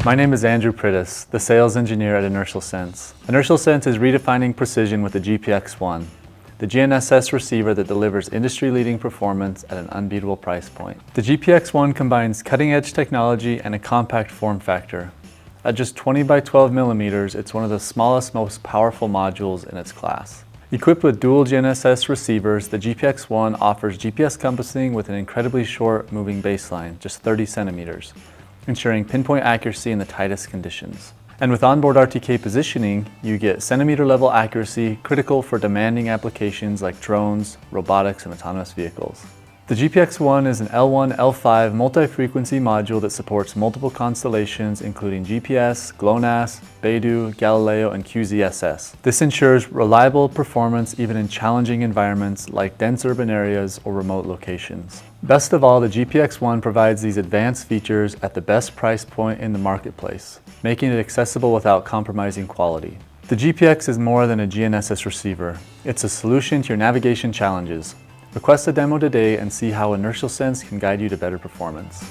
My name is Andrew Priddis, the sales engineer at Inertial Sense. Inertial Sense is redefining precision with the GPX-1, the GNSS receiver that delivers industry-leading performance at an unbeatable price point. The GPX-1 combines cutting-edge technology and a compact form factor. At just 20 by 12 millimeters, it's one of the smallest, most powerful modules in its class. Equipped with Dual-GNSS receivers, the GPX-1 offers GPS compassing with an incredibly short moving baseline, just 30 centimeters, ensuring pinpoint accuracy in the tightest conditions. And with onboard RTK positioning, you get centimeter-level accuracy critical for demanding applications like drones, robotics, and autonomous vehicles. The GPX-1 is an L1, L5 multi-frequency module that supports multiple constellations including GPS, GLONASS, BeiDou, Galileo, and QZSS. This ensures reliable performance even in challenging environments like dense urban areas or remote locations. Best of all, the GPX-1 provides these advanced features at the best price point in the marketplace, making it accessible without compromising quality. The GPX is more than a GNSS receiver. It's a solution to your navigation challenges. Request a demo today and see how Inertial Sense can guide you to better performance.